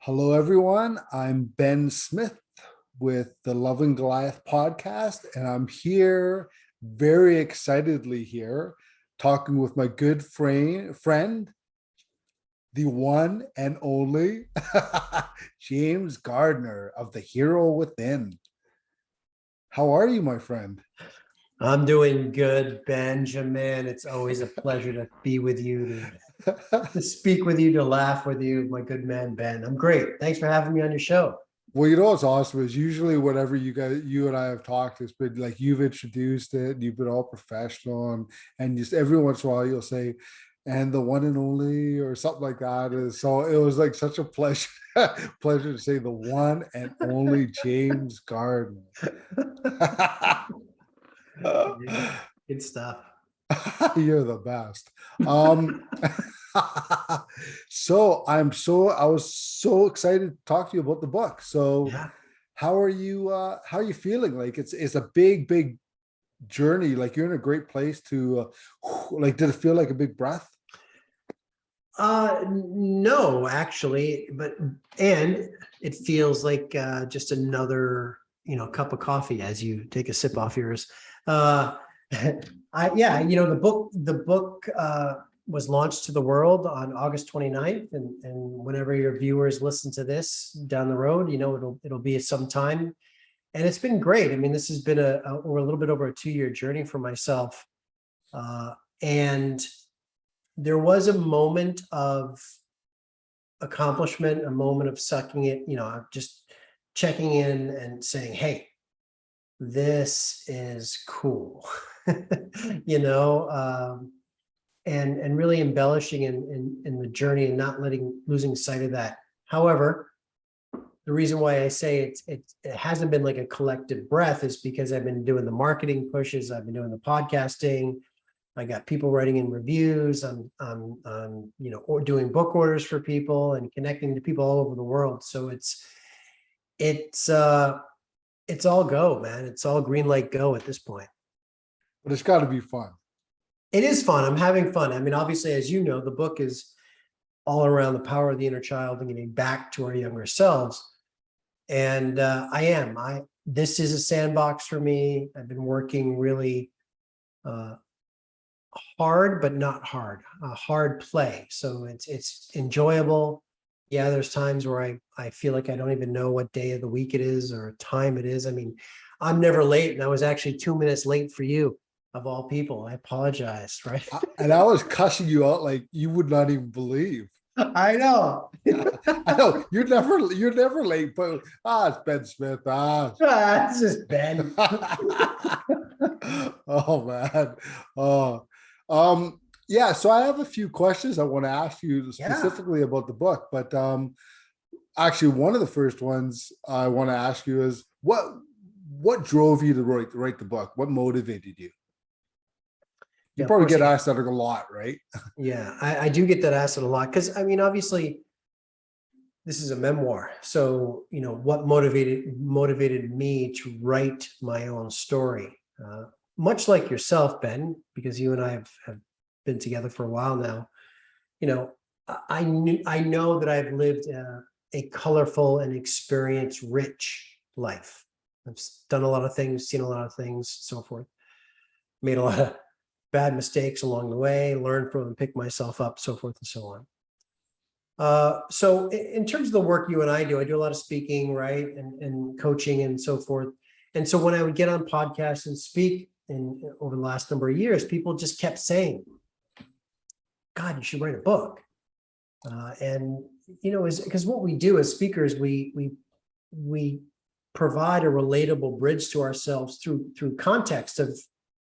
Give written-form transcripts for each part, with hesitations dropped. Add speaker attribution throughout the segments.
Speaker 1: Hello, everyone. I'm Ben Smith with the Loving Goliath podcast, and I'm here very excitedly here talking with my good friend, the one and only James Gardiner of The Hero Within. How are you, my friend?
Speaker 2: I'm doing good, Benjamin. It's always a pleasure to be with you, to speak with you, to laugh with you, my good man, Ben. I'm great. Thanks for having me on your show.
Speaker 1: Well, you know what's awesome is usually whenever you and I have talked, it's been like you've introduced it and you've been all professional and just every once in a while you'll say, and the one and only or something like that. And so it was like such a pleasure, pleasure to say the one and only James Gardner.
Speaker 2: Good stuff.
Speaker 1: You're the best. I was so excited to talk to you about the book. So
Speaker 2: Yeah.
Speaker 1: how are you feeling? Like it's a big journey. Like you're in a great place to like did it feel like a big breath?
Speaker 2: No, actually, and it feels like just another, cup of coffee as you take a sip off yours. Uh, yeah, the book was launched to the world on August 29th, and whenever your viewers listen to this down the road, it'll be some time, and it's been great. I mean, this has been a little bit over a 2-year journey for myself, and there was a moment of accomplishment, a moment of sucking it, just checking in and saying, hey, this is cool, you know, and really embellishing in the journey and not losing sight of that. However, the reason why I say it hasn't been like a collective breath is because I've been doing the marketing pushes, I've been doing the podcasting, I got people writing in reviews, or doing book orders for people and connecting to people all over the world. So it's all go, man. It's all green light go at this point.
Speaker 1: But it's got to be fun.
Speaker 2: It is fun. I'm having fun. I mean, obviously, as you know, the book is all around the power of the inner child and getting back to our younger selves. And this is a sandbox for me. I've been working really hard, but not hard, hard play. So it's enjoyable. Yeah, there's times where I feel like I don't even know what day of the week it is or time it is. I mean, I'm never late, and I was actually 2 minutes late for you, of all people. I apologize, right?
Speaker 1: And I was cussing you out like you would not even believe.
Speaker 2: I know.
Speaker 1: I know you're never late, but it's Ben Smith.
Speaker 2: It's just Ben.
Speaker 1: Oh man. Yeah, so I have a few questions I want to ask you specifically about the book, but actually one of the first ones I want to ask you is what drove you to write the book? What motivated you? You probably get asked that a lot, right?
Speaker 2: Yeah, I do get that asked a lot because, I mean, obviously this is a memoir. So, what motivated me to write my own story? Much like yourself, Ben, because you and I have been together for a while now, I know that I've lived a colorful and experience-rich life. I've done a lot of things, seen a lot of things, so forth, made a lot of bad mistakes along the way, learned from them, pick myself up, so forth and so on. So in terms of the work you and I do a lot of speaking, right, and coaching and so forth. And so when I would get on podcasts and speak over the last number of years, people just kept saying, God, you should write a book. Because what we do as speakers, we provide a relatable bridge to ourselves through context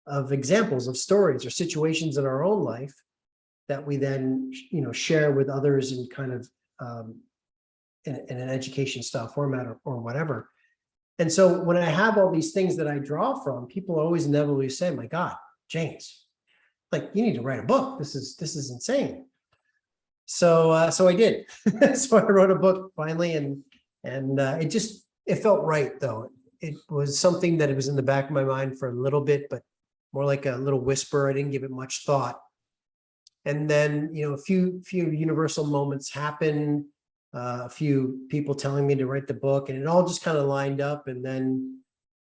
Speaker 2: of examples of stories or situations in our own life that we then share with others in kind of in an education style format or whatever. And so when I have all these things that I draw from, people always inevitably say, my God, James, like, you need to write a book. This is insane. So I did. So I wrote a book finally, and it felt right, though. It was something that it was in the back of my mind for a little bit, but more like a little whisper. I didn't give it much thought. And then, a few universal moments happened. a few people telling me to write the book, and it all just kind of lined up, and then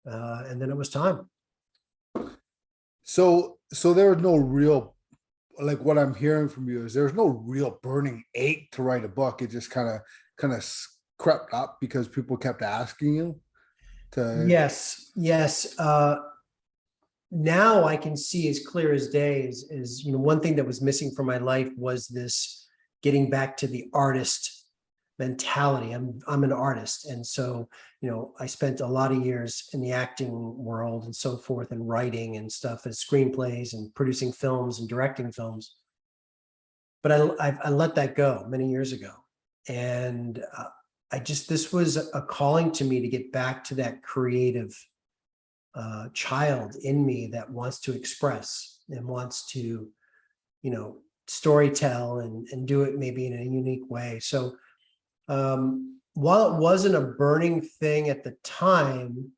Speaker 2: it was time.
Speaker 1: So there was no real, like what I'm hearing from you is there's no real burning ache to write a book. It just kind of crept up because people kept asking you to.
Speaker 2: Yes, yes. Now I can see as clear as day is, one thing that was missing from my life was this getting back to the artist mentality. I'm an artist. And so, I spent a lot of years in the acting world and so forth, and writing and stuff, as screenplays and producing films and directing films. But I let that go many years ago. And this was a calling to me to get back to that creative child in me that wants to express and wants to, story tell and do it maybe in a unique way. So while it wasn't a burning thing at the time,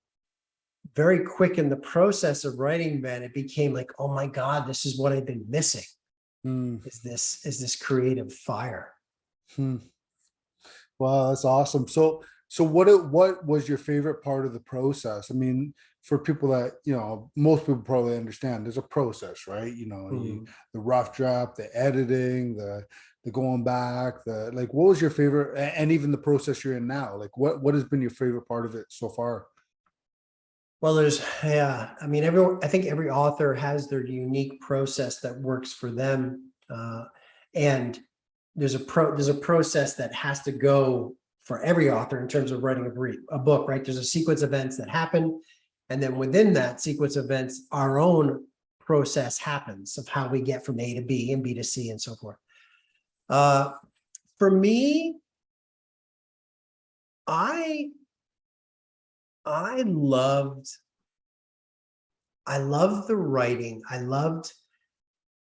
Speaker 2: very quick in the process of writing, Ben, it became like, oh my God, this is what I've been missing.
Speaker 1: Hmm.
Speaker 2: Is this creative fire.
Speaker 1: Hmm. Wow, that's awesome. So what was your favorite part of the process? I mean, for people that, most people probably understand there's a process, right? The rough draft, the editing, the going back, what was your favorite, and even the process you're in now, like what has been your favorite part of it so far?
Speaker 2: Well, I think every author has their unique process that works for them. And there's a process that has to go for every author in terms of writing a book, right? There's a sequence of events that happen. And then within that sequence of events, our own process happens of how we get from A to B and B to C and so forth. For me, I loved the writing.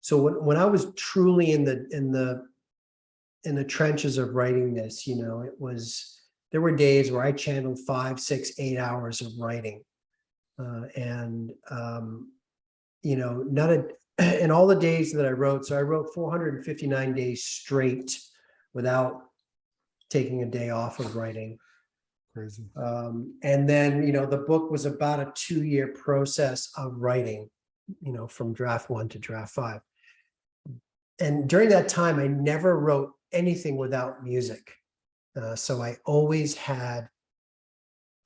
Speaker 2: So when I was truly in the trenches of writing this, there were days where I channeled 5, 6, 8 hours of writing. In all the days that I wrote, so I wrote 459 days straight without taking a day off of writing.
Speaker 1: Crazy.
Speaker 2: And then, the book was about a 2-year process of writing, from draft 1 to draft 5. And during that time, I never wrote anything without music. So I always had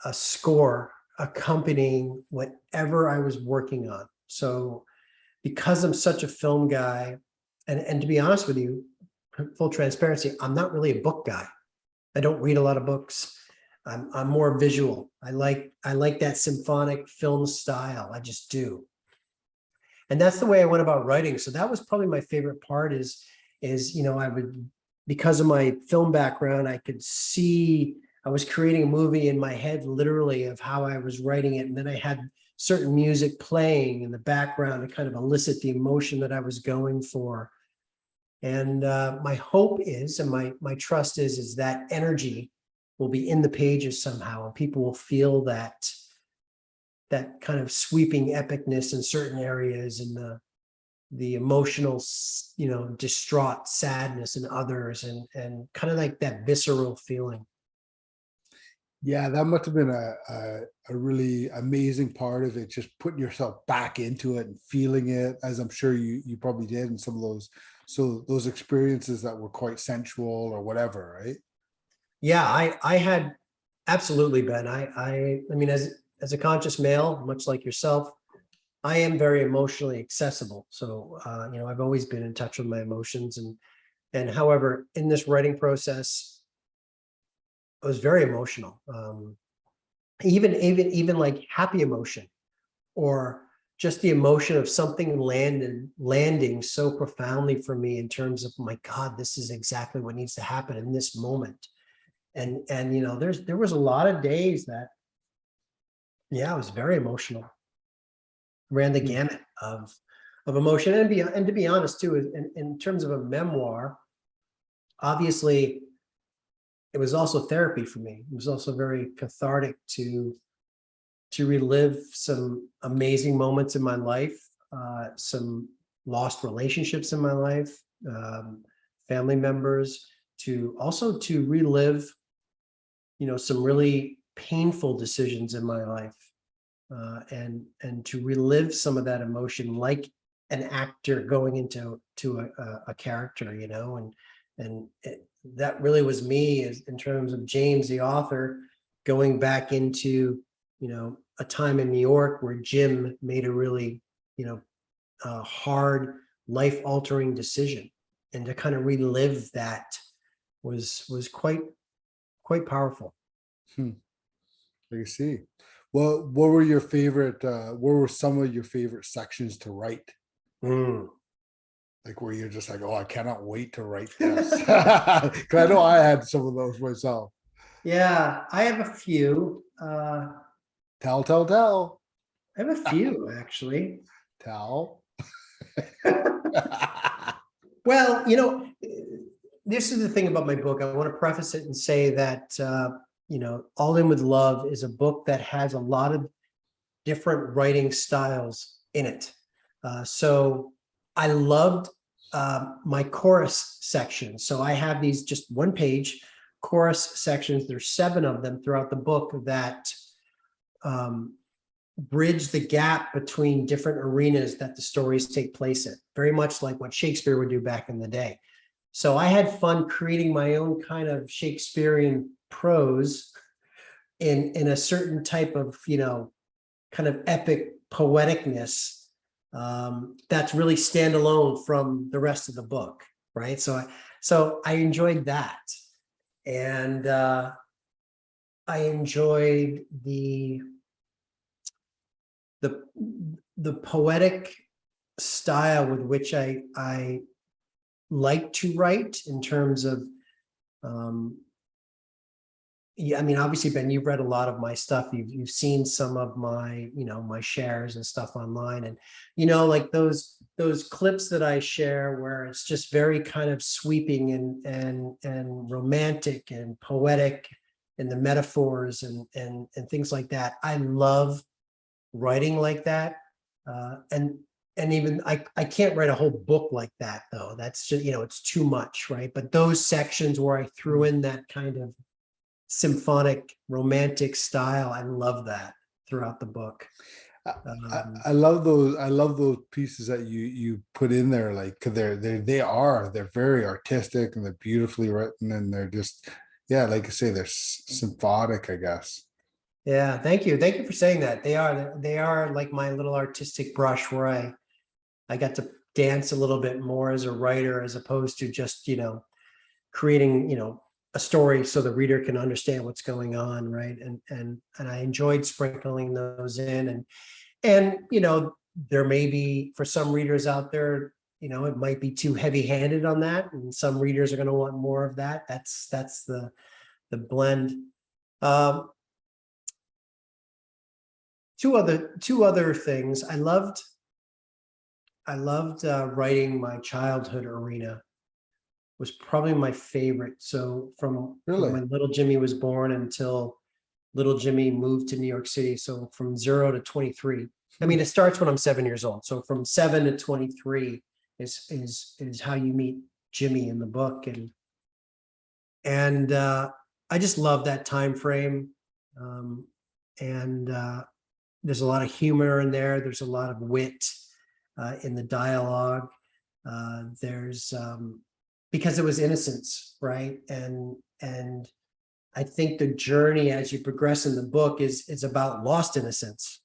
Speaker 2: a score accompanying whatever I was working on. So because I'm such a film guy, and to be honest with you, full transparency, I'm not really a book guy. I don't read a lot of books. I'm more visual. I like that symphonic film style. I just do. And that's the way I went about writing. So that was probably my favorite part is, I would, because of my film background, I could see I was creating a movie in my head, literally, of how I was writing it. And then I had certain music playing in the background to kind of elicit the emotion that I was going for. And my hope is, and my trust is that energy will be in the pages somehow, and people will feel that kind of sweeping epicness in certain areas, and the emotional, distraught sadness in others, and kind of like that visceral feeling.
Speaker 1: Yeah, that must have been a really amazing part of it, just putting yourself back into it and feeling it, as I'm sure you probably did in some of those experiences that were quite sensual or whatever, right?
Speaker 2: Yeah, I had absolutely, Ben. I mean, as a conscious male, much like yourself, I am very emotionally accessible. So I've always been in touch with my emotions, and however, in this writing process, I was very emotional. Even like happy emotion, or just the emotion of something landing so profoundly for me in terms of, my God, this is exactly what needs to happen in this moment. And there was a lot of days that, I was very emotional, ran the gamut of emotion. And to be honest too, in terms of a memoir, obviously it was also therapy for me. It was also very cathartic to relive some amazing moments in my life, some lost relationships in my life, family members, also to relive, some really painful decisions in my life, and to relive some of that emotion, like an actor going into a character, that really was me, in terms of James, the author, going back into, a time in New York where Jim made a really, hard, life-altering decision, and to kind of relive that was quite powerful.
Speaker 1: I see. Well, what were your favorite, what were some of your favorite sections to write?
Speaker 2: Mm.
Speaker 1: Like where you're just like, oh, I cannot wait to write this. Because I know I had some of those myself.
Speaker 2: Yeah, I have a few.
Speaker 1: Tell, tell, tell.
Speaker 2: I have a few, actually.
Speaker 1: Tell.
Speaker 2: Well, this is the thing about my book. I want to preface it and say that, All In With Love is a book that has a lot of different writing styles in it. So I loved my chorus section. So I have these just one-page chorus sections. There's 7 of them throughout the book that bridge the gap between different arenas that the stories take place in, very much like what Shakespeare would do back in the day. So I had fun creating my own kind of Shakespearean prose in a certain type of, kind of epic poeticness, that's really standalone from the rest of the book, right? So I enjoyed that, and I enjoyed the poetic style with which I like to write, in terms of, yeah, I mean, obviously, Ben, you've read a lot of my stuff. You've seen some of my, my shares and stuff online, and like those clips that I share, where it's just very kind of sweeping and romantic and poetic, and the metaphors and things like that. I love writing like that, and even I can't write a whole book like that, though. That's just, it's too much, right? But those sections where I threw in that kind of symphonic romantic style, I love that throughout the book.
Speaker 1: I love those. I love those pieces that you put in there, like, because they're very artistic, and they're beautifully written, and they're just, yeah, like I say, they're symphonic, I guess.
Speaker 2: Yeah, thank you for saying that. They are like my little artistic brush, where I got to dance a little bit more as a writer, as opposed to just, creating, a story so the reader can understand what's going on, right? And I enjoyed sprinkling those in, and there may be, for some readers out there, it might be too heavy-handed on that, and some readers are going to want more of that. That's the blend. Two other things. I loved writing my childhood arena. Was probably my favorite. So from
Speaker 1: Really?
Speaker 2: when little Jimmy was born until little Jimmy moved to New York City. So from 0 to 23. I mean, it starts when I'm 7 years old. So from 7 to 23 is how you meet Jimmy in the book, and I just love that time frame, and there's a lot of humor in there. There's a lot of wit in the dialogue. There's because it was innocence, right? And I think the journey as you progress in the book is about lost innocence,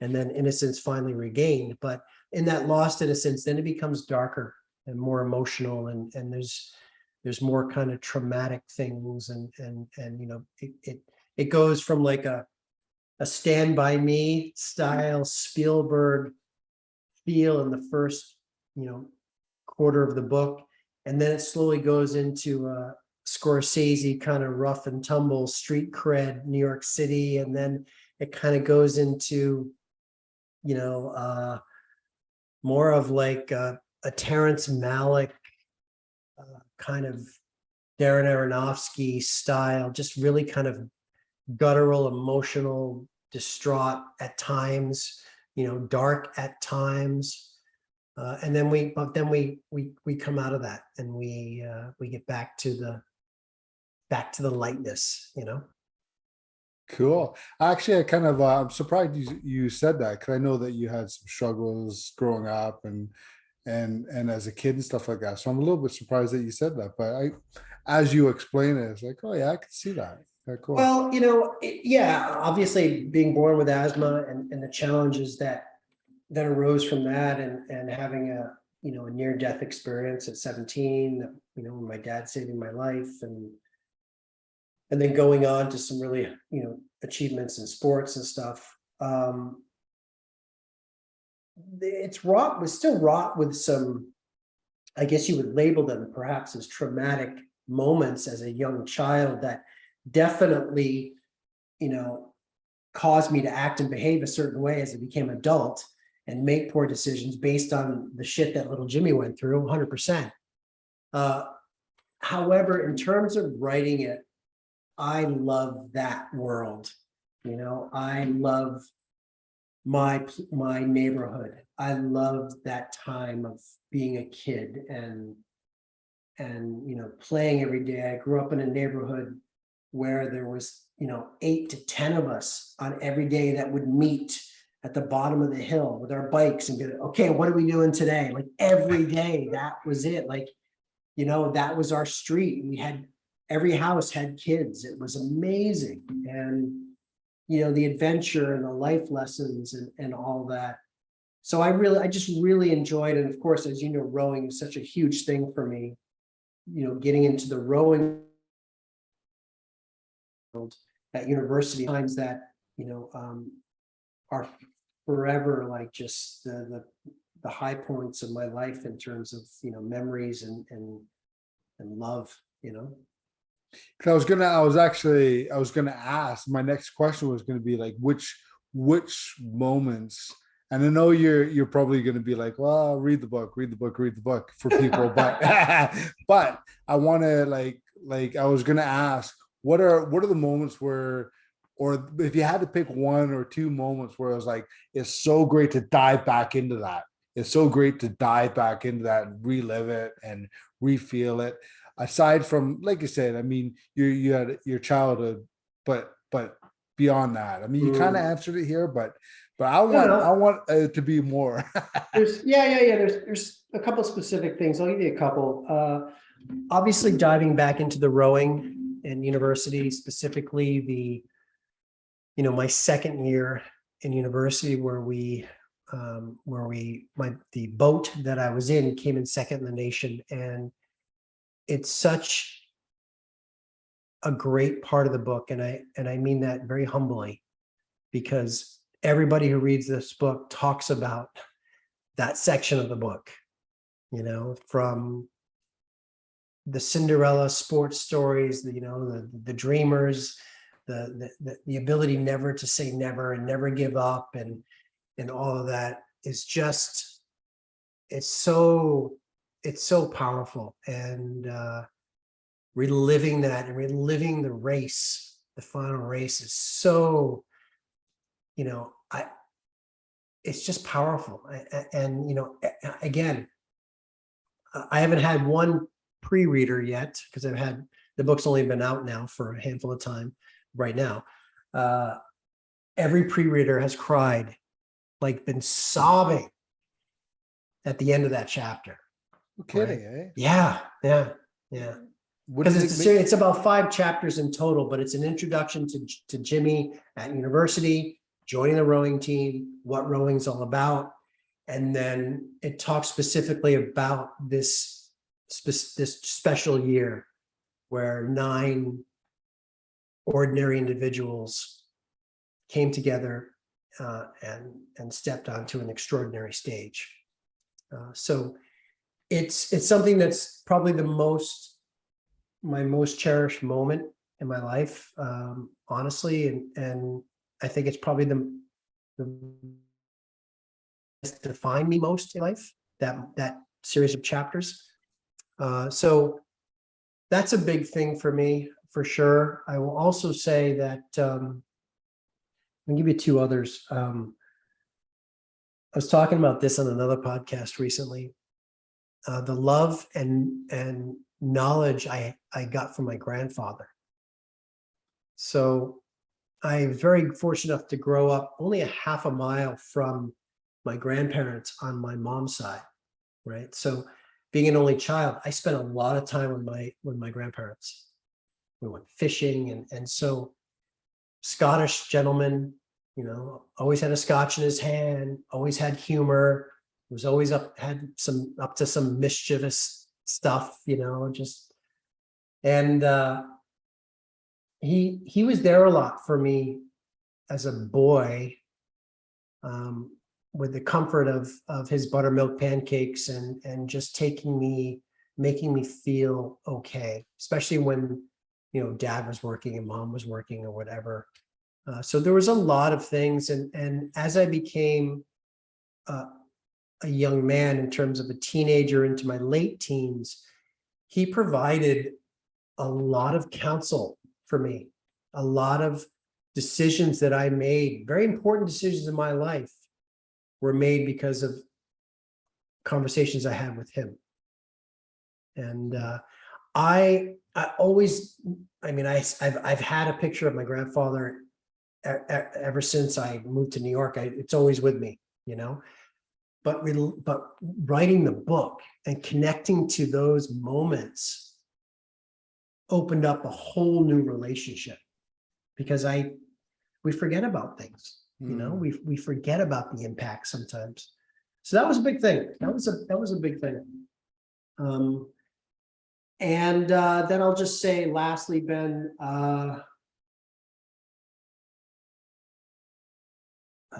Speaker 2: and then innocence finally regained. But in that lost innocence, then it becomes darker and more emotional, and there's more kind of traumatic things, and it goes from like a Stand By Me style Spielberg feel in the first quarter of the book, and then it slowly goes into a Scorsese kind of rough and tumble street cred New York City, and then it kind of goes into more of like a Terrence Malick kind of Darren Aronofsky style, just really kind of guttural, emotional, distraught at times, dark at times. And then we come out of that, and we get back to back to the lightness, you know?
Speaker 1: Cool. Actually, I kind of I'm surprised you said that, because I know that you had some struggles growing up and as a kid and stuff like that. So I'm a little bit surprised that you said that. But as you explain it, it's like, oh yeah, I can see that. Okay, cool.
Speaker 2: Well, you know, yeah, obviously being born with asthma and the challenges that arose from that, and having a, you know, a near-death experience at 17, you know, my dad saving my life, and then going on to some really, you know, achievements in sports and stuff. It's wrought, was still wrought with some, I guess you would label them perhaps as traumatic moments as a young child that definitely, you know, caused me to act and behave a certain way as I became adult and make poor decisions based on the shit that little Jimmy went through, 100%. However, in terms of writing it, I love that world. You know, I love my neighborhood. I loved that time of being a kid and you know, playing every day. I grew up in a neighborhood where there was, you know, 8 to 10 of us on every day that would meet at the bottom of the hill with our bikes and be like, okay, what are we doing today? Like every day, that was it. Like, you know, that was our street. We had, every house had kids. It was amazing. And, you know, the adventure and the life lessons and all that. So I just really enjoyed it. And of course, as you know, rowing is such a huge thing for me, you know, getting into the rowing world at university, times that, you know, are forever like just the high points of my life in terms of, you know, memories and love, you know.
Speaker 1: 'Cause I was gonna ask, my next question was gonna be like, which moments, and I know you're probably gonna be like, well, read the book, read the book, read the book for people, but but I wanna like I was gonna ask, what are the moments where, or if you had to pick one or two moments where it was like, it's so great to dive back into that. It's so great to dive back into that and relive it and refeel it. Aside from, like you said, I mean, you had your childhood, but beyond that, I mean, you kind of answered it here, but
Speaker 2: No,
Speaker 1: I
Speaker 2: no,
Speaker 1: want to be more.
Speaker 2: there's, yeah. There's a couple specific things. I'll give you a couple. Obviously diving back into the rowing in university, specifically the, you know, my second year in university where the boat that I was in came in second in the nation. And it's such a great part of the book. And I mean that very humbly, because everybody who reads this book talks about that section of the book, you know, from the Cinderella sports stories, you know, the dreamers, the ability never to say never and never give up, and all of that is just, it's so powerful. And reliving that and reliving the race, the final race is so, you know, it's just powerful. And you know, again, I haven't had one pre-reader yet, because I've had, the book's only been out now for a handful of time right now. Every pre-reader has cried, like been sobbing at the end of that chapter.
Speaker 1: No kidding, eh?
Speaker 2: Yeah.
Speaker 1: What do
Speaker 2: Because
Speaker 1: you
Speaker 2: it's a
Speaker 1: think?
Speaker 2: series, it's about 5 chapters in total, but it's an introduction to Jimmy at university, joining the rowing team, what rowing's all about. And then it talks specifically about this special year where 9 ordinary individuals came together and stepped onto an extraordinary stage. So it's something that's probably my most cherished moment in my life, honestly, and I think it's probably the defined me most in life, that series of chapters. So that's a big thing for me, for sure. I will also say that I'll give you 2 others. I was talking about this on another podcast recently. The love and knowledge I got from my grandfather. So I'm very fortunate enough to grow up only a half a mile from my grandparents on my mom's side, right? So being an only child, I spent a lot of time with my grandparents. We went fishing, and so Scottish gentleman, always had a scotch in his hand, always had humor, was always up to some mischievous stuff, just and he was there a lot for me as a boy, with the comfort of his buttermilk pancakes and just making me feel okay, especially when dad was working and mom was working or whatever. So there was a lot of things, and as I became a young man, in terms of a teenager into my late teens, he provided a lot of counsel for me, a lot of decisions that I made, very important decisions in my life, were made because of conversations I had with him. And I've had a picture of my grandfather ever since I moved to New York. It's always with me, But writing the book and connecting to those moments opened up a whole new relationship, because we forget about things, we forget about the impact sometimes. So that was a big thing. That was a big thing. And then I'll just say lastly, Ben,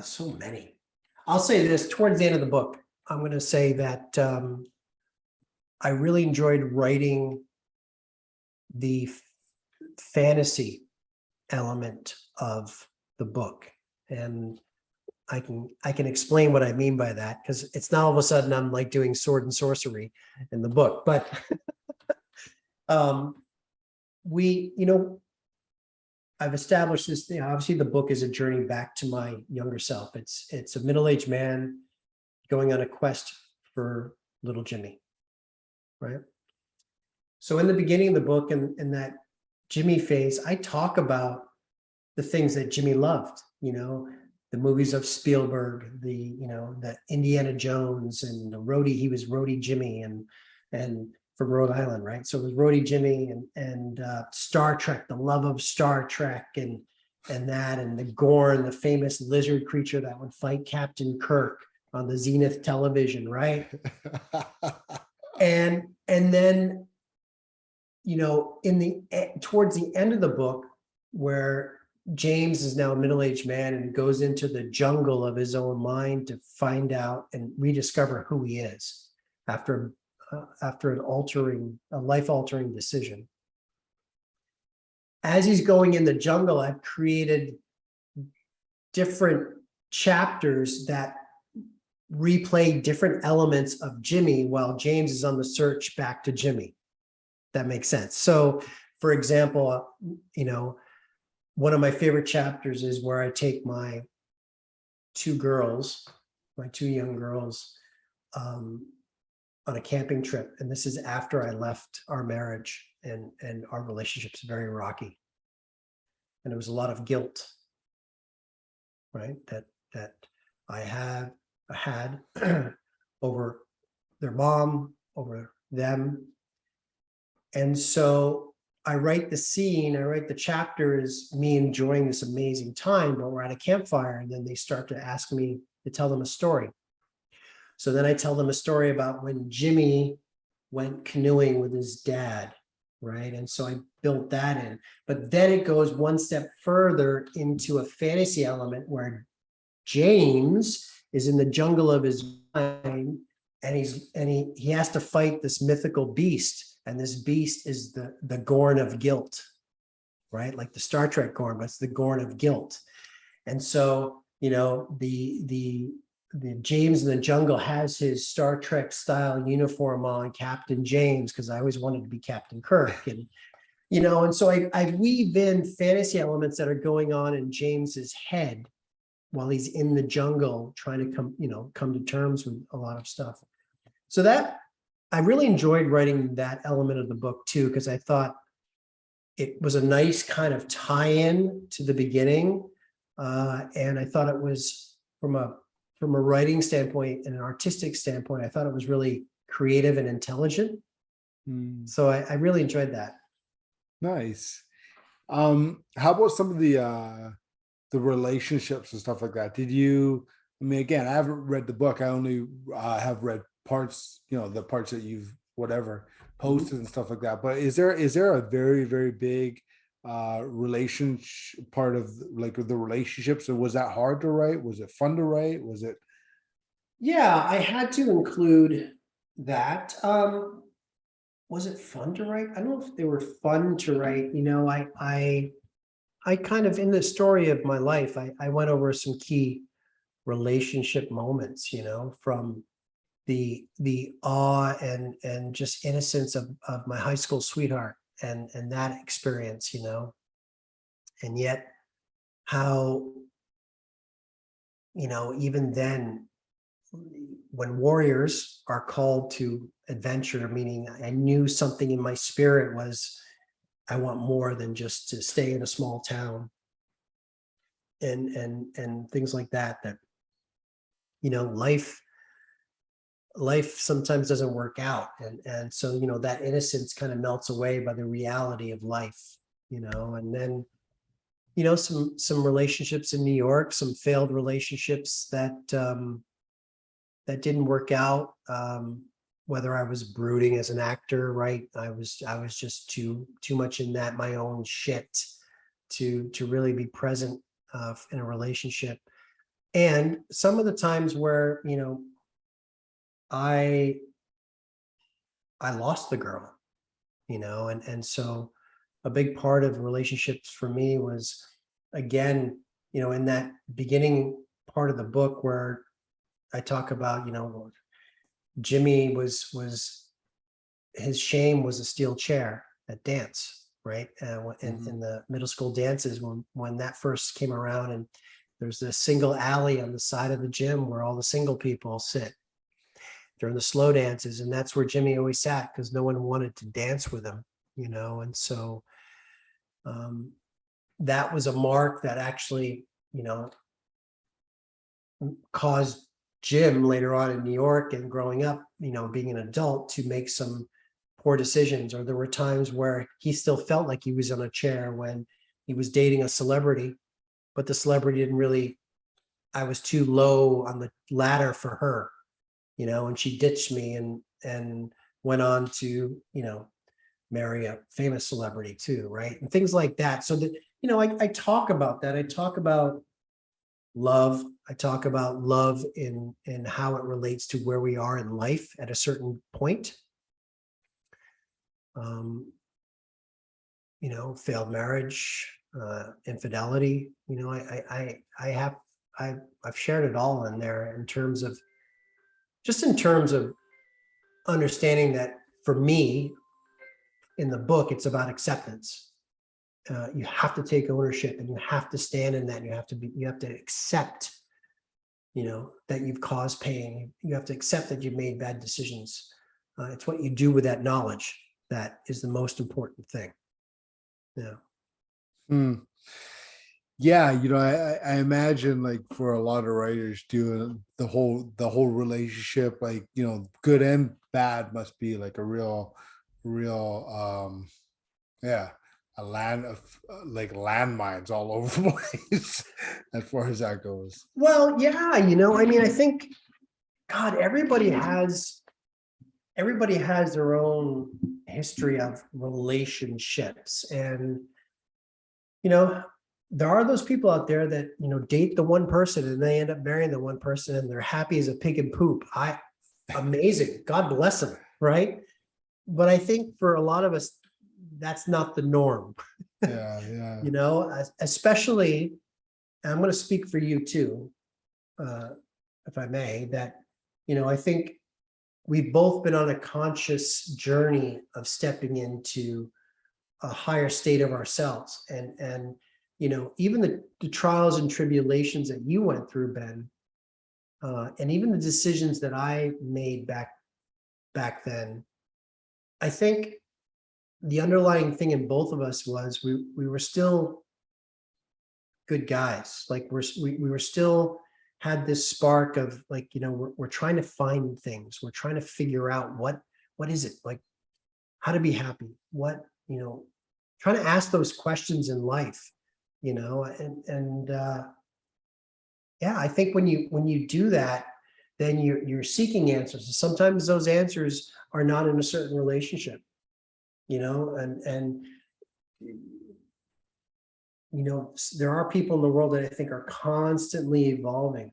Speaker 2: so many. I'll say this towards the end of the book. I'm going to say that I really enjoyed writing the fantasy element of the book, and I can explain what I mean by that, because it's not all of a sudden I'm like doing sword and sorcery in the book, but I've established this thing. Obviously, the book is a journey back to my younger self. It's a middle-aged man going on a quest for little Jimmy, right? So in the beginning of the book, in that Jimmy phase, I talk about the things that Jimmy loved, the movies of Spielberg, the Indiana Jones, and the roadie. He was roadie Jimmy, and from Rhode Island, right? So it was roadie Jimmy, and Star Trek, the love of Star Trek, and the Gorn, the famous lizard creature that would fight Captain Kirk on the Zenith television, right? and then towards the end of the book, where James is now a middle-aged man and goes into the jungle of his own mind to find out and rediscover who he is after a life-altering decision. As he's going in the jungle, I've created different chapters that replay different elements of Jimmy while James is on the search back to Jimmy. That makes sense. So, for example, one of my favorite chapters is where I take my two young girls, on a camping trip. And this is after I left our marriage, and our relationship's very rocky. And there was a lot of guilt, right? That I had over their mom, over them. And so I write the chapter is me enjoying this amazing time, but we're at a campfire, and then they start to ask me to tell them a story. So then I tell them a story about when Jimmy went canoeing with his dad, right? And so I built that in. But then it goes one step further into a fantasy element where James is in the jungle of his mind, and he has to fight this mythical beast. And this beast is the Gorn of guilt, right? Like the Star Trek Gorn, but it's the Gorn of guilt. And so, the James in the jungle has his Star Trek style uniform on, Captain James, because I always wanted to be Captain Kirk. And, and so I weave in fantasy elements that are going on in James's head while he's in the jungle trying to come to terms with a lot of stuff. So that I really enjoyed writing that element of the book too, because I thought it was a nice kind of tie-in to the beginning. And I thought it was from a writing standpoint and an artistic standpoint, I thought it was really creative and intelligent.
Speaker 1: Mm,
Speaker 2: So I really enjoyed that.
Speaker 1: nice. How about some of the relationships and stuff like that? Did you, I mean, again, I haven't read the book. I only have read parts, the parts that you've whatever
Speaker 2: Mhm.
Speaker 1: posted and stuff like that. But is there a very, very big relationship part of like the relationships? And was that hard to write? Was it fun to write? Was it
Speaker 2: Yeah, I had to include that. Was it fun to write? I don't know if they were fun to write. I kind of, in the story of my life, I went over some key relationship moments, from the awe and just innocence of my high school sweetheart and that experience, and yet how, even then, when warriors are called to adventure, meaning I knew something in my spirit was, I want more than just to stay in a small town, and things like that, life sometimes doesn't work out, and so that innocence kind of melts away by the reality of life, and then some relationships in New York, some failed relationships that didn't work out. Whether I was brooding as an actor, right? I was just too much in that my own shit to really be present in a relationship. And some of the times where I I lost the girl, and so a big part of relationships for me was, again, in that beginning part of the book where I talk about, Jimmy was his shame was a steel chair at dance, right?
Speaker 1: Mhm.
Speaker 2: In the middle school dances, when that first came around, and there's this single alley on the side of the gym where all the single people sit during the slow dances, and that's where Jimmy always sat because no one wanted to dance with him, and so um, that was a mark that actually, caused Jim later on in New York and growing up, being an adult, to make some poor decisions. Or there were times where he still felt like he was on a chair when he was dating a celebrity, but the celebrity didn't really, I was too low on the ladder for her, and she ditched me and went on to, marry a famous celebrity too, right? And things like that. So that, I talk about that. I talk about love. I talk about love in how it relates to where we are in life at a certain point. Um, Failed marriage, infidelity. I have I've shared it all in there in terms of, just in terms of understanding that for me in the book, it's about acceptance. You have to take ownership, and you have to stand in that. You have to accept, that you've caused pain. You have to accept that you've made bad decisions. It's what you do with that knowledge that is the most important thing. Yeah.
Speaker 1: Hmm. Yeah, I imagine like for a lot of writers doing the whole relationship, like, good and bad must be like a real yeah, a land of like landmines all over the place as far as that goes.
Speaker 2: Well, yeah, I think, God, everybody has their own history of relationships, and you know, there are those people out there that, date the one person and they end up marrying the one person and they're happy as a pig in poop. Amazing. God bless them. Right. But I think for a lot of us, that's not the norm,
Speaker 1: Yeah, yeah.
Speaker 2: especially, and I'm going to speak for you too, uh, if I may, that, I think we've both been on a conscious journey of stepping into a higher state of ourselves, and even the trials and tribulations that you went through, Ben, and even the decisions that I made back then, I think the underlying thing in both of us was we were still good guys. Like we were still had this spark of like, we're trying to find things. We're trying to figure out what is it like, how to be happy, what, trying to ask those questions in life, and yeah, I think when you do that, then you're seeking answers. Sometimes those answers are not in a certain relationship, and there are people in the world that I think are constantly evolving,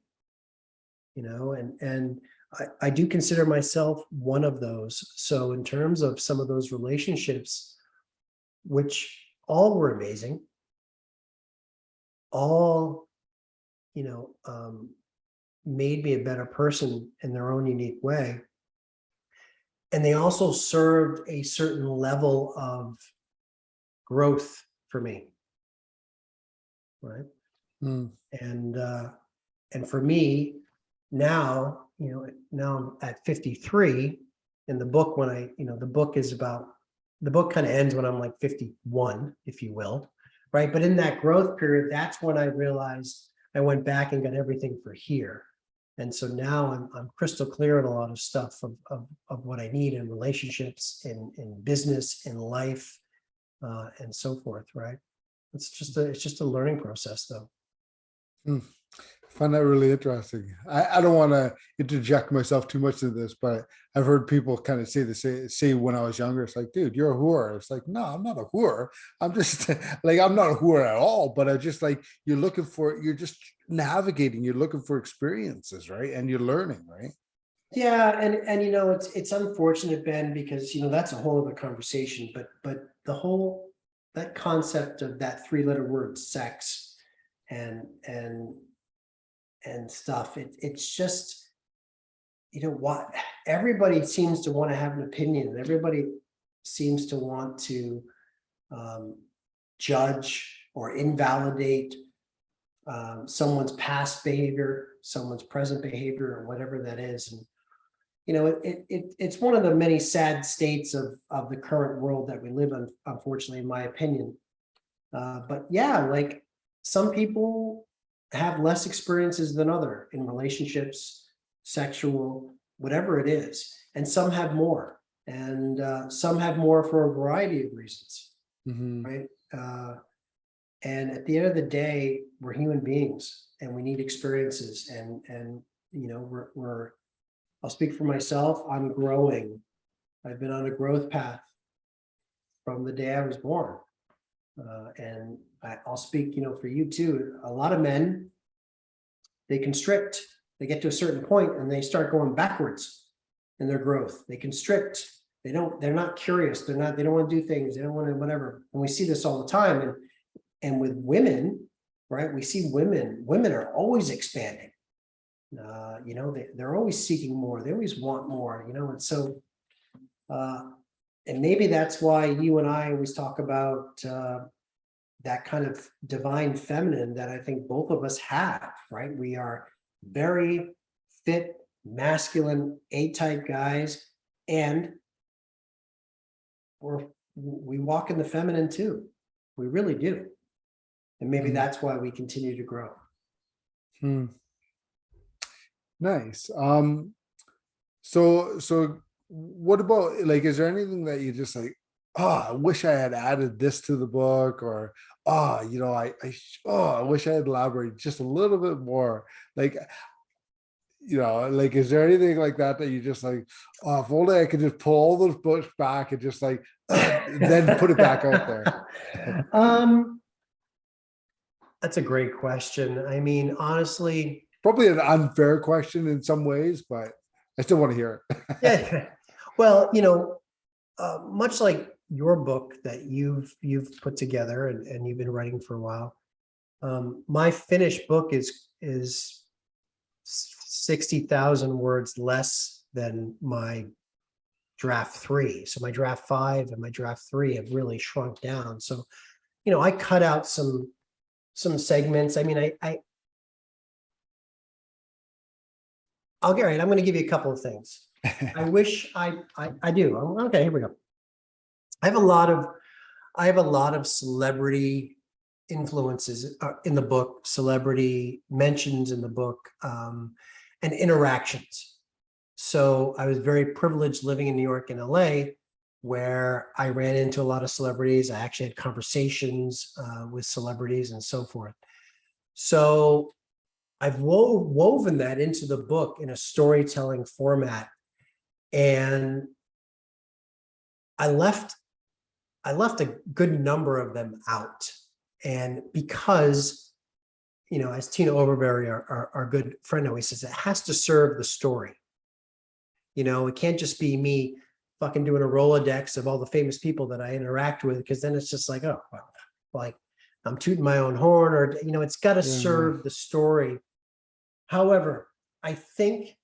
Speaker 2: and I do consider myself one of those. So in terms of some of those relationships, which all were amazing, all, made me a better person in their own unique way. And they also served a certain level of growth for me. Right.
Speaker 1: Mm.
Speaker 2: And for me now, now I'm at 53 in the book when the book kind of ends when I'm like 51, if you will. Right. But in that growth period, that's when I realized I went back and got everything for here. And so now I'm crystal clear on a lot of stuff of what I need in relationships, in business, in life, and so forth. Right. It's just a learning process, though.
Speaker 1: Mm. I find that really interesting. I don't want to interject myself too much into this, but I've heard people kind of say when I was younger, it's like, dude, you're a whore. It's like, no, I'm not a whore. I'm just like, I'm not a whore at all, but I just like, you're just navigating, you're looking for experiences, right? And you're learning, right?
Speaker 2: Yeah, and it's unfortunate, Ben, because that's a whole other conversation. But that concept of that 3-letter word, sex, and stuff, it's just what everybody seems to want to have an opinion. Everybody seems to want to judge or invalidate someone's past behavior, someone's present behavior, or whatever that is. And it's one of the many sad states of the current world that we live in, unfortunately, in my opinion. But yeah, like some people have less experiences than other in relationships, sexual, whatever it is, and some have more, and some have more for a variety of reasons,
Speaker 1: Mm-hmm.
Speaker 2: right? And at the end of the day, we're human beings, and we need experiences, and we're I'll speak for myself. I'm growing. I've been on a growth path from the day I was born. And I'll speak, for you too. A lot of men, they constrict. They get to a certain point and they start going backwards in their growth. They constrict. They're not curious. They don't want to do things. They don't want to, whatever. And we see this all the time. And with women, right? We see women are always expanding. They're always seeking more. They always want more, and so, and maybe that's why you and I always talk about that kind of divine feminine that I think both of us have, right? We are very fit, masculine, A-type guys, and we walk in the feminine too. We really do. And maybe that's why we continue to grow.
Speaker 1: Hmm. Nice. So what about, like, is there anything that you just like, I wish I had added this to the book, or I wish I had elaborated just a little bit more, like, like, is there anything like that you just like, if only I could just pull all those books back and just like then put it back out there?
Speaker 2: That's a great question. I mean, honestly,
Speaker 1: Probably an unfair question in some ways, but I still want to hear it.
Speaker 2: yeah. Well, much like your book that you've put together and you've been writing for a while, my finished book is 60,000 words less than my draft 3. So my draft 5 and my draft 3 have really shrunk down. So, I cut out some segments. I mean, I'll get right. I'm going to give you a couple of things. I wish I do. Okay, here we go. I have a lot of celebrity influences in the book, celebrity mentions in the book, and interactions. So I was very privileged living in New York and LA, where I ran into a lot of celebrities. I actually had conversations with celebrities and so forth. So I've woven that into the book in a storytelling format. And I left a good number of them out. And because, as Tina Overberry, our good friend, always says, it has to serve the story. It can't just be me fucking doing a Rolodex of all the famous people that I interact with, because then it's just like, oh, well, like I'm tooting my own horn, or, it's got to serve the story. However, I think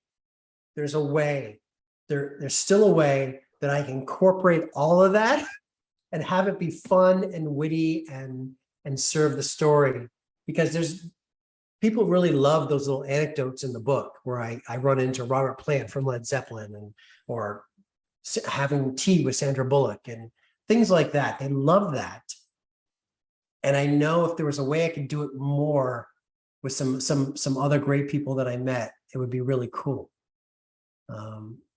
Speaker 2: there's a way, there's still a way that I can incorporate all of that and have it be fun and witty and serve the story, because people really love those little anecdotes in the book where I run into Robert Plant from Led Zeppelin, or having tea with Sandra Bullock and things like that. They love that. And I know if there was a way I could do it more with some other great people that I met, it would be really cool.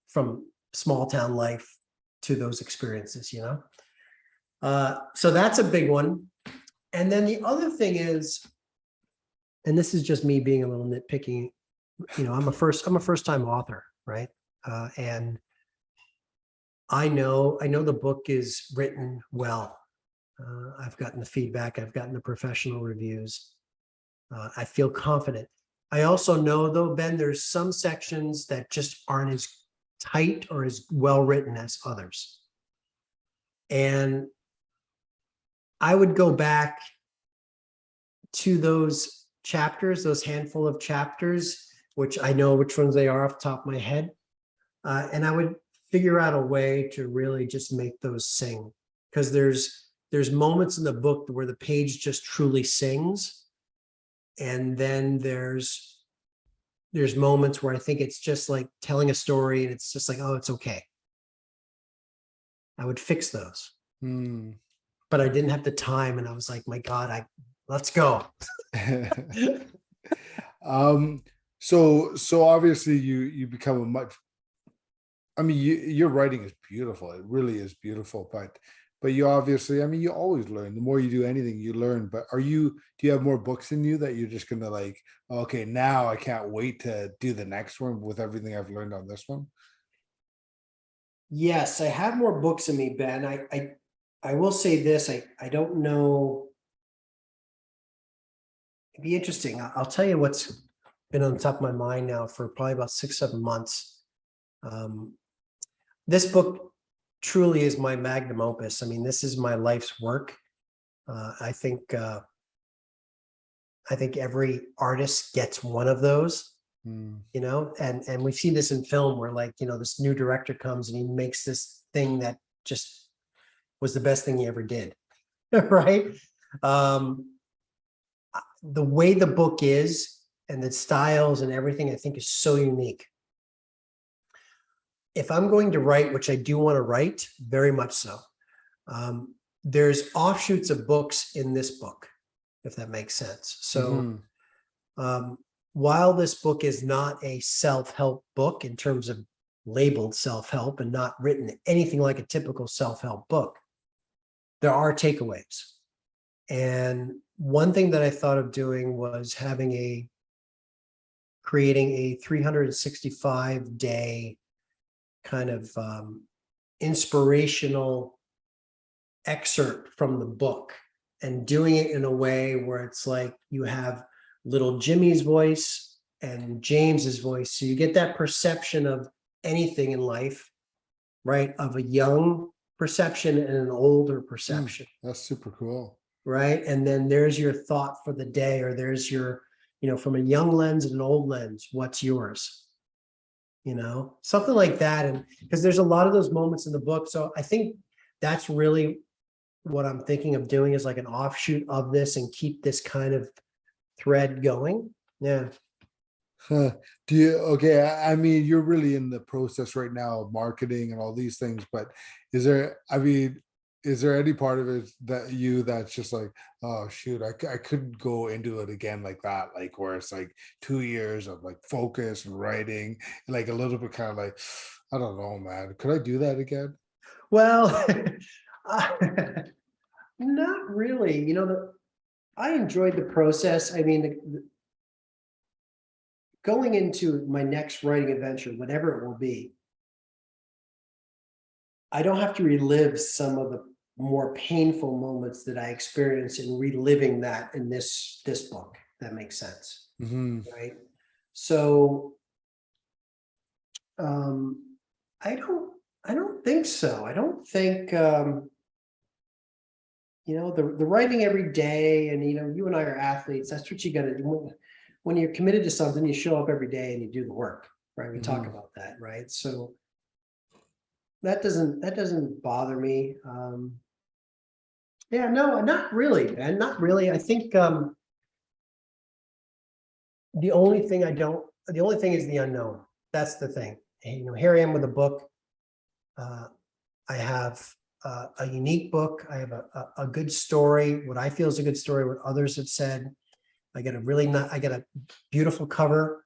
Speaker 2: From small town life to those experiences, so that's a big one. And then the other thing is, and this is just me being a little nitpicky, I'm a first time author, right? And I know the book is written well. I've gotten the feedback, I've gotten the professional reviews. I feel confident. I also know, though, Ben, there's some sections that just aren't as tight or as well written as others. And I would go back to those chapters, those handful of chapters, which I know which ones they are off the top of my head. And I would figure out a way to really just make those sing. Because there's moments in the book where the page just truly sings. And then there's moments where I think it's just like telling a story and it's just like, oh, it's okay. I would fix those. But I didn't have the time, and I was like, my God, let's go.
Speaker 1: So obviously you become a much, your writing is beautiful. It really is beautiful, but you obviously, you always learn. The more you do anything, you learn. But do you have more books in you that you're just gonna like, okay, now I can't wait to do the next one with everything I've learned on this one?
Speaker 2: Yes, I have more books in me, Ben. I will say this, I don't know. It'd be interesting. I'll tell you what's been on the top of my mind now for probably about 6-7 months. This book truly is my magnum opus. This is my life's work. I think every artist gets one of those, and we've seen this in film where, like, this new director comes and he makes this thing that just was the best thing he ever did. Right. The way the book is and the styles and everything, I think, is so unique. If I'm going to write, which I do want to write very much so, there's offshoots of books in this book, if that makes sense. So while this book is not a self-help book in terms of labeled self-help and not written anything like a typical self-help book, there are takeaways. And one thing that I thought of doing was creating a 365-day kind of inspirational excerpt from the book, and doing it in a way where it's like you have little Jimmy's voice and James's voice. So you get that perception of anything in life, right? Of a young perception and an older perception.
Speaker 1: That's super cool.
Speaker 2: Right. And then there's your thought for the day, or there's your, from a young lens and an old lens, what's yours? Something like that. And because there's a lot of those moments in the book. So I think that's really what I'm thinking of doing, is like an offshoot of this and keep this kind of thread going. Yeah.
Speaker 1: You're really in the process right now of marketing and all these things, but is there, is there any part of it that's just like, oh shoot, I couldn't go into it again like that, like where it's like 2 years of like focus and writing, like a little bit kind of like, I don't know, man, could I do that again?
Speaker 2: Well, not really. I enjoyed the process. I mean, going into my next writing adventure, whatever it will be, I don't have to relive some of the more painful moments that I experienced in reliving that in this book. That makes sense,
Speaker 1: Hmm.
Speaker 2: right? So um, I don't think so. I don't think the writing every day, and you and I are athletes. That's what you got to do. When you're committed to something, you show up every day and you do the work, right? We talk
Speaker 1: Hmm.
Speaker 2: about that, right? So that doesn't bother me. Yeah, no, not really, man, not really. I think the only thing is the unknown. That's the thing. And, here I am with a book. Uh, I have a unique book. I have a good story. What I feel is a good story. What others have said. I get a beautiful cover.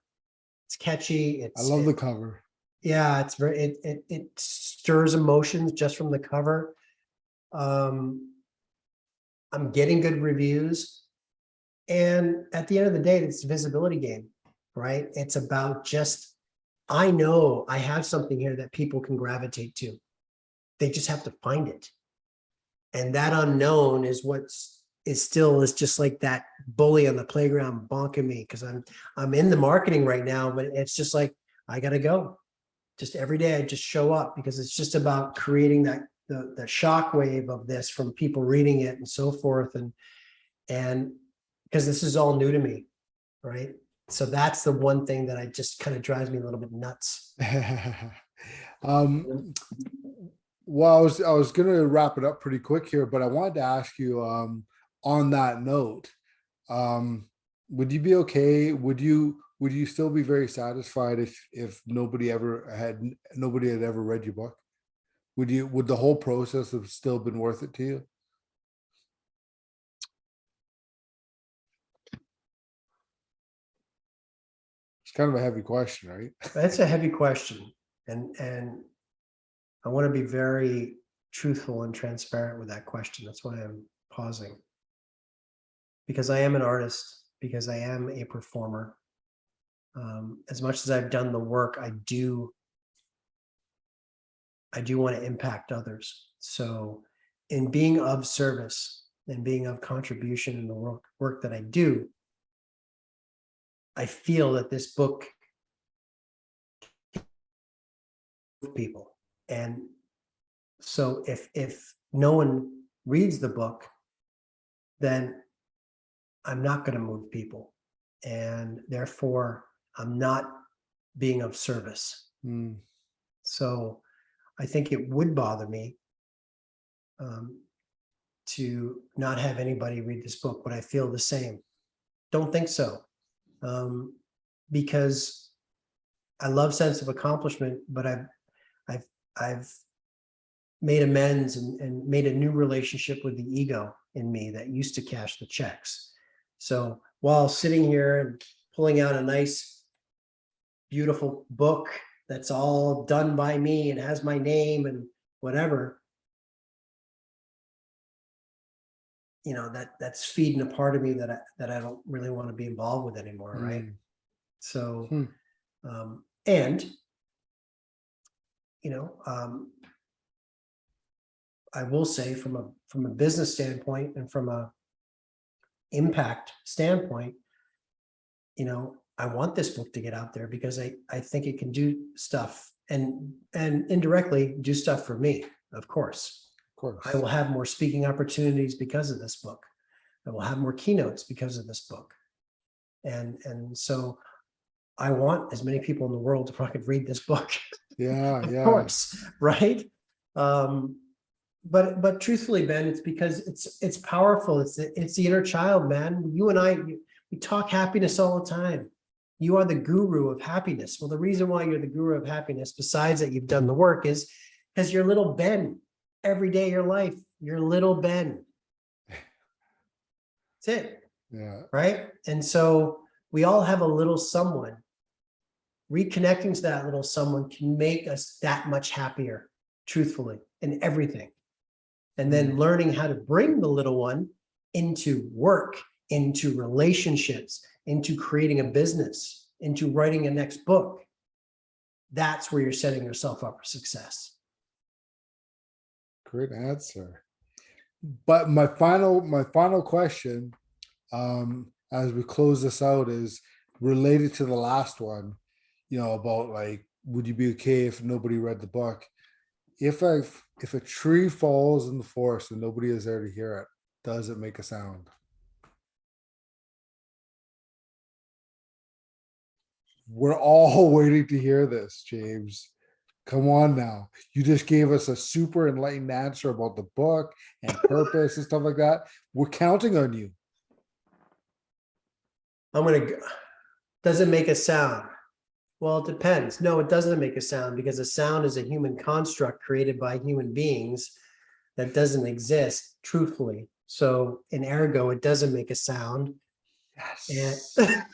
Speaker 2: It's catchy.
Speaker 1: I love the cover.
Speaker 2: Yeah, it's very it stirs emotions just from the cover. Um, I'm getting good reviews. And at the end of the day, it's a visibility game, right? It's about just, I know I have something here that people can gravitate to. They just have to find it. And that unknown is is just like that bully on the playground bonking me because I'm in the marketing right now, but it's just like I gotta go. Just every day I just show up because it's just about creating the shock wave of this from people reading it and so forth. And because this is all new to me, right? So that's the one thing that I just kind of drives me a little bit nuts.
Speaker 1: um well, I was gonna wrap it up pretty quick here, but I wanted to ask you, on that note, um would you be okay, would you still be very satisfied if nobody had ever read your book? Would the whole process have still been worth it to you? It's kind of a heavy question, right?
Speaker 2: That's a heavy question. And I want to be very truthful and transparent with that question. That's why I'm pausing. Because I am an artist, because I am a performer. As much as I've done the work, I do want to impact others. So in being of service and being of contribution in the work that I do, I feel that this book people. And so if no one reads the book, then I'm not going to move people. And therefore I'm not being of service.
Speaker 1: Mm,
Speaker 2: So I think it would bother me um, to not have anybody read this book. Would I feel the same? Don't think so. Um, because I love sense of accomplishment, but I've I've made amends and made a new relationship with the ego in me that used to cash the checks. So while sitting here and pulling out a nice, beautiful book that's all done by me and has my name and whatever, that's feeding a part of me that I don't really want to be involved with anymore, right?
Speaker 1: mm,
Speaker 2: So,
Speaker 1: hmm.
Speaker 2: and you know, um, I will say from a business standpoint and from a impact standpoint, I want this book to get out there because I think it can do stuff and indirectly do stuff for me. Of course,
Speaker 1: Of
Speaker 2: I
Speaker 1: course.
Speaker 2: will have more speaking opportunities because of this book. I will have more keynotes because of this book. And so I want as many people in the world to fucking read this book,
Speaker 1: Yeah,
Speaker 2: of
Speaker 1: yeah.
Speaker 2: course, right? Um, but truthfully, Ben, it's because it's powerful. It's the inner child, man. You and I, we talk happiness all the time. You are the guru of happiness. Well, the reason why you're the guru of happiness, besides that you've done the work, is because you're little Ben every day of your life. You're little Ben. That's it.
Speaker 1: Yeah.
Speaker 2: Right. And so we all have a little someone. Reconnecting to that little someone can make us that much happier, truthfully, in everything. And then learning how to bring the little one into work, into relationships, into creating a business, into writing a next book. That's where you're setting yourself up for success.
Speaker 1: Great answer. But my final question, as we close this out, is related to the last one, about like, would you be okay if nobody read the book? If a tree falls in the forest and nobody is there to hear it, does it make a sound? We're all waiting to hear this, James. Come on now. You just gave us a super enlightened answer about the book and purpose and stuff like that. We're counting on you.
Speaker 2: Does it make a sound? Well, it depends. No, it doesn't make a sound, because a sound is a human construct created by human beings that doesn't exist, truthfully. So in ergo, it doesn't make a sound.
Speaker 1: Yes.
Speaker 2: And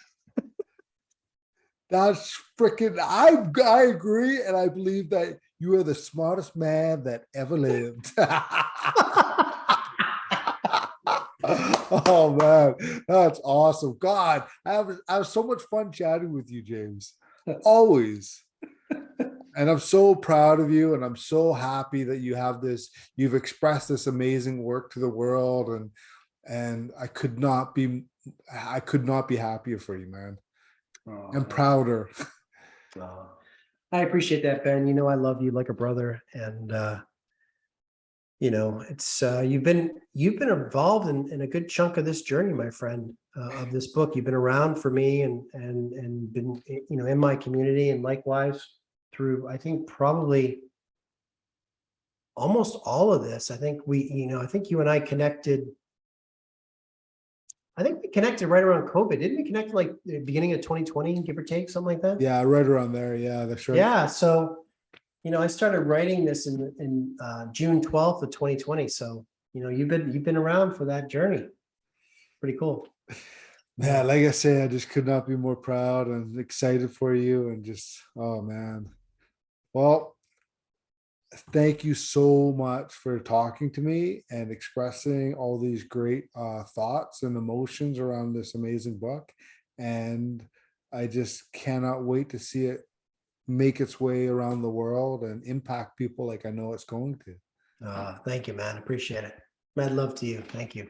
Speaker 1: That's freaking, I agree, and I believe that you are the smartest man that ever lived. Oh man, that's awesome. God, I have so much fun chatting with you, James. Always. And I'm so proud of you, and I'm so happy that you've expressed this amazing work to the world, and I could not be happier for you, man. And prouder.
Speaker 2: I appreciate that, Ben. I love you like a brother, and it's you've been involved in a good chunk of this journey, my friend, of this book. You've been around for me and been in my community, and likewise through, I think, probably almost all of this. I think I think you and I connected. I think we connected right around COVID. Didn't we connect like the beginning of 2020, give or take, something like that?
Speaker 1: Yeah, right around there. Yeah, that's right.
Speaker 2: Yeah. So, I started writing this in June 12th of 2020. So, you've been around for that journey. Pretty cool.
Speaker 1: Yeah, like I say, I just could not be more proud and excited for you, and just, oh man. Well, thank you so much for talking to me and expressing all these great thoughts and emotions around this amazing book. And I just cannot wait to see it make its way around the world and impact people like I know it's going to.
Speaker 2: Thank you, man. Appreciate it. Mad love to you. Thank you.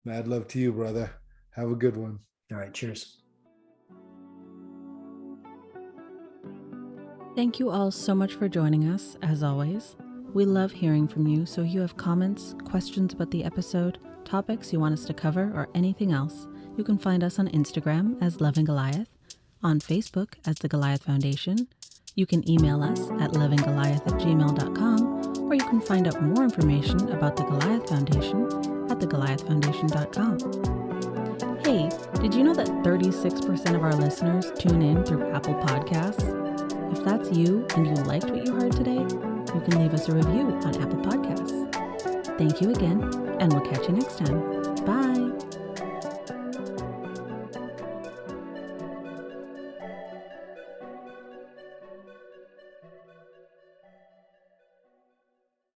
Speaker 1: Mad love to you, brother. Have a good one.
Speaker 2: All right. Cheers.
Speaker 3: Thank you all so much for joining us, as always. We love hearing from you, so if you have comments, questions about the episode, topics you want us to cover, or anything else, you can find us on Instagram as Loving Goliath, on Facebook as The Goliath Foundation. You can email us at lovinggoliath@gmail.com, or you can find out more information about the Goliath Foundation at thegoliathfoundation.com. Hey, did you know that 36% of our listeners tune in through Apple Podcasts? If that's you and you liked what you heard today, you can leave us a review on Apple Podcasts. Thank you again, and we'll catch you next time. Bye.